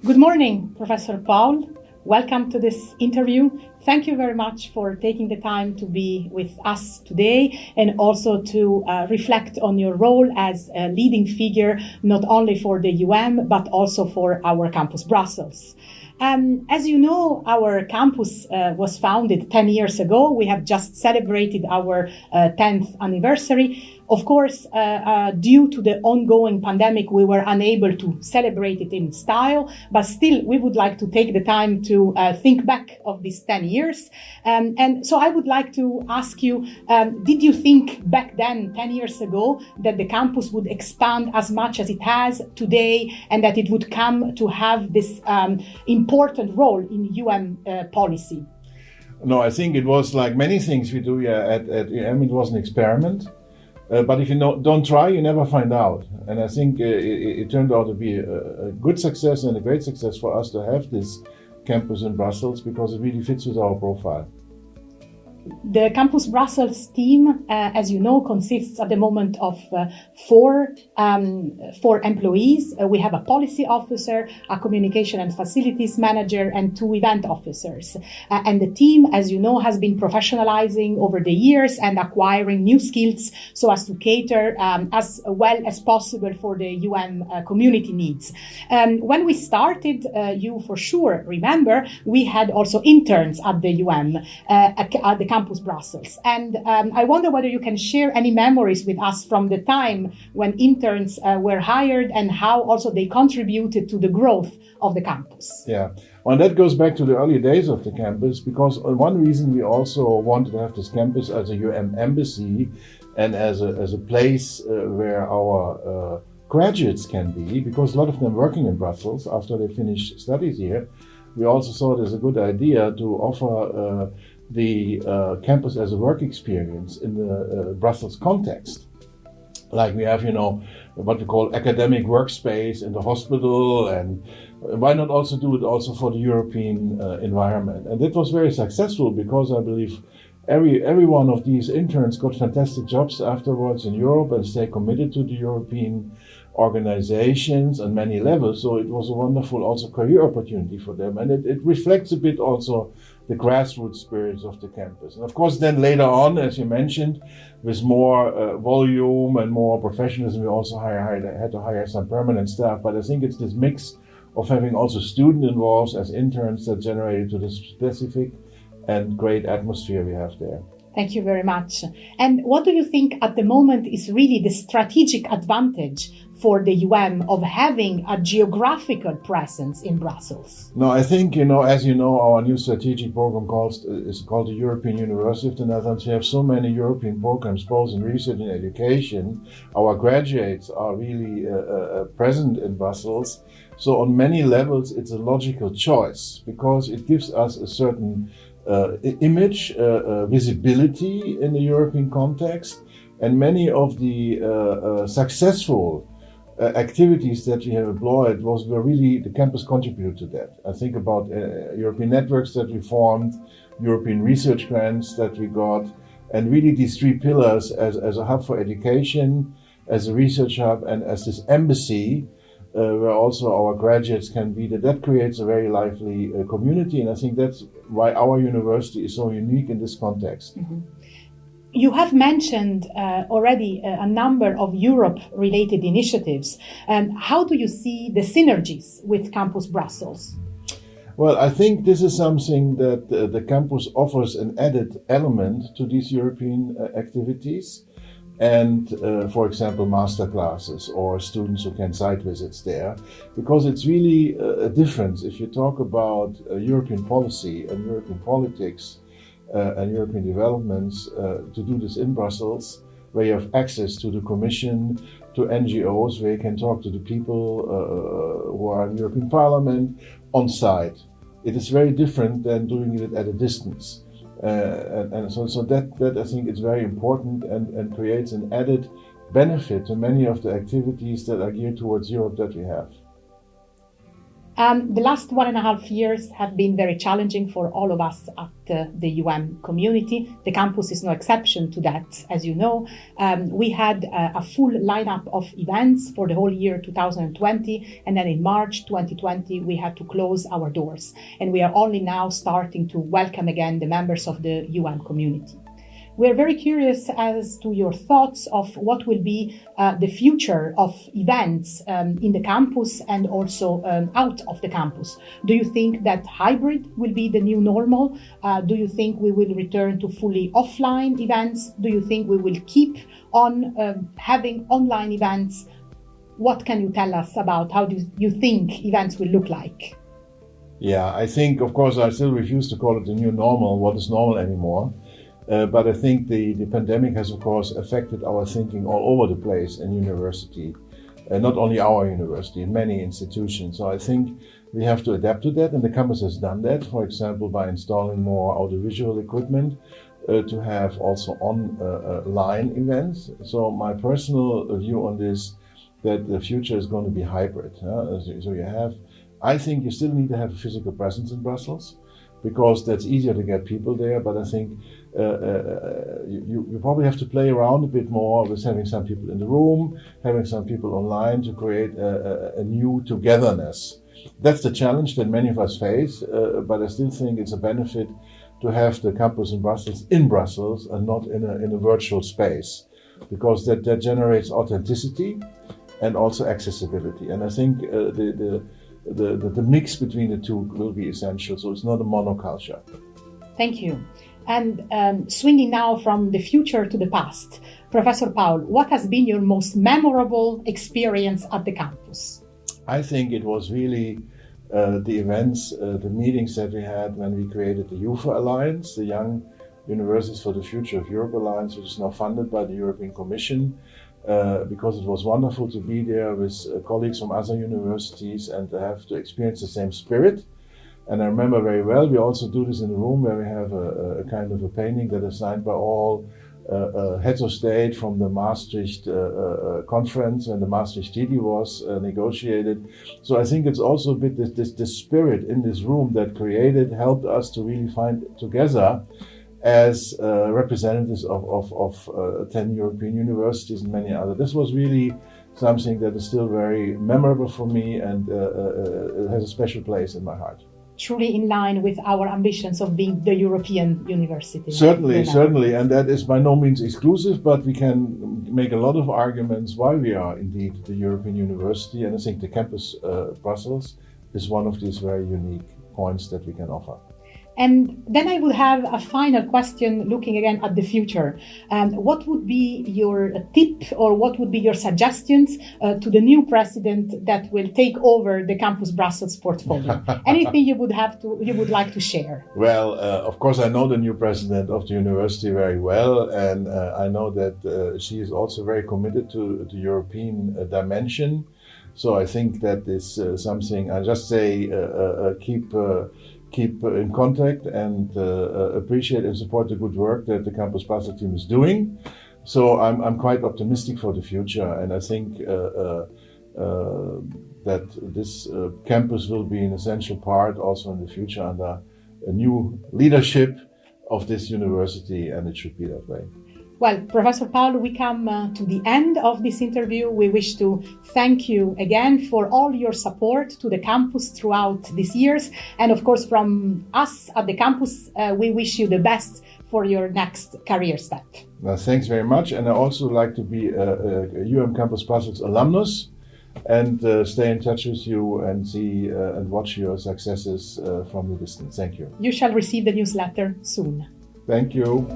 Good morning, Professor Paul. Welcome to this interview. Thank you very much for taking the time to be with us today and also to reflect on your role as a leading figure, not only for the but also for our campus Brussels. As you know, our campus was founded 10 years ago. We have just celebrated our 10th anniversary. Of course, due to the ongoing pandemic, we were unable to celebrate it in style, but still we would like to take the time to think back of these 10 years. And so I would like to ask you, did you think back then, 10 years ago, that the campus would expand as much as it has today and that it would come to have this important role in policy? No, I think it was like many things we do at it was an experiment. But if you don't try, you never find out. And I think it turned out to be a good success and a great success for us to have this campus in Brussels because it really fits with our profile. The Campus Brussels team, as you know, consists at the moment of four employees. We have a policy officer, a communication and facilities manager, and 2 event officers. And the team, as you know, has been professionalizing over the years and acquiring new skills so as to cater as well as possible for the community needs. When we started, you for sure remember, we had also interns at the at the Campus Brussels. And I wonder whether you can share any memories with us from the time when interns were hired and how also they contributed to the growth of the campus. Yeah, well, that goes back to the early days of the campus because one reason we also wanted to have this campus as a embassy and as a place where our graduates can be, because a lot of them working in Brussels after they finish studies here. We also saw it as a good idea to offer the campus as a work experience in the Brussels context. Like we have, what we call academic workspace in the hospital, and why not also do it also for the European environment? And that was very successful because I believe every one of these interns got fantastic jobs afterwards in Europe and stay committed to the European organizations on many levels. So it was a wonderful also career opportunity for them. And it reflects a bit also the grassroots spirits of the campus. And of course, then later on, as you mentioned, with more volume and more professionalism, we also had to hire some permanent staff. But I think it's this mix of having also students involved as interns that generated to this specific and great atmosphere we have there. Thank you very much. And what do you think at the moment is really the strategic advantage for the of having a geographical presence in Brussels? No, I think, as you know, our new strategic program is called the European University of the Netherlands. We have so many European programs, both in research and education. Our graduates are really present in Brussels. So on many levels, it's a logical choice because it gives us a certain image, visibility in the European context, and many of the successful activities that we have employed were really the campus contributed to that. I think about European networks that we formed, European research grants that we got, and really these 3 pillars as a hub for education, as a research hub, and as this embassy where also our graduates can be, that creates a very lively community. And I think that's why our university is so unique in this context. Mm-hmm. You have mentioned already a number of Europe-related initiatives. How do you see the synergies with Campus Brussels? Well, I think this is something that the campus offers an added element to these European activities. And for example, master classes or students who can site visits there, because it's really a difference if you talk about European policy and European politics and European developments to do this in Brussels, where you have access to the Commission, to NGOs, where you can talk to the people who are in the European Parliament on site. It is very different than doing it at a distance. And so that I think is very important and creates an added benefit to many of the activities that are geared towards Europe that we have. The last 1.5 years have been very challenging for all of us at the community. The campus is no exception to that, as you know. We had a full lineup of events for the whole year 2020, and then in March 2020 we had to close our doors, and we are only now starting to welcome again the members of the community. We're very curious as to your thoughts of what will be the future of events in the campus and also out of the campus. Do you think that hybrid will be the new normal? Do you think we will return to fully offline events? Do you think we will keep on having online events? What can you tell us about how do you think events will look like? Yeah, I think, of course, I still refuse to call it the new normal. What is normal anymore? But I think the pandemic has, of course, affected our thinking all over the place in university, not only our university, in many institutions. So I think we have to adapt to that, and the campus has done that, for example, by installing more audiovisual equipment to have also online events. So my personal view on this, that the future is going to be hybrid. So you have, I think you still need to have a physical presence in Brussels, because that's easier to get people there. But I think you probably have to play around a bit more with having some people in the room, having some people online to create a new togetherness. That's the challenge that many of us face, but I still think it's a benefit to have the campus in Brussels and not in a virtual space, because that generates authenticity and also accessibility. And I think the mix between the two will be essential, so it's not a monoculture. Thank you. And swinging now from the future to the past, Professor Paul, what has been your most memorable experience at the campus? I think it was really the events, the meetings that we had when we created the UFA Alliance, the Young Universities for the Future of Europe Alliance, which is now funded by the European Commission. Because it was wonderful to be there with colleagues from other universities and to have to experience the same spirit. And I remember very well, we also do this in a room where we have a kind of a painting that is signed by all heads of state from the Maastricht conference when the Maastricht Treaty was negotiated. So I think it's also a bit this spirit in this room that helped us to really find together as representatives of 10 European universities and many others. This was really something that is still very memorable for me, and it has a special place in my heart. Truly in line with our ambitions of being the European university. Certainly, and that is by no means exclusive, but we can make a lot of arguments why we are indeed the European university, and I think the campus Brussels is one of these very unique points that we can offer. And then I would have a final question looking again at the future. What would be your tip or what would be your suggestions to the new president that will take over the Campus Brussels portfolio? Anything you would like to share? Well, of course, I know the new president of the university very well, and I know that she is also very committed to the European dimension. So I think that is something I just say keep in contact and appreciate and support the good work that the Campus Brussels team is doing. So I'm quite optimistic for the future, and I think that this campus will be an essential part also in the future under a new leadership of this university, and it should be that way. Well, Professor Paul, we come to the end of this interview. We wish to thank you again for all your support to the campus throughout these years. And of course, from us at the campus, we wish you the best for your next career step. Well, thanks very much. And I also like to be a Campus Brussels alumnus and stay in touch with you and see and watch your successes from the distance. Thank you. You shall receive the newsletter soon. Thank you.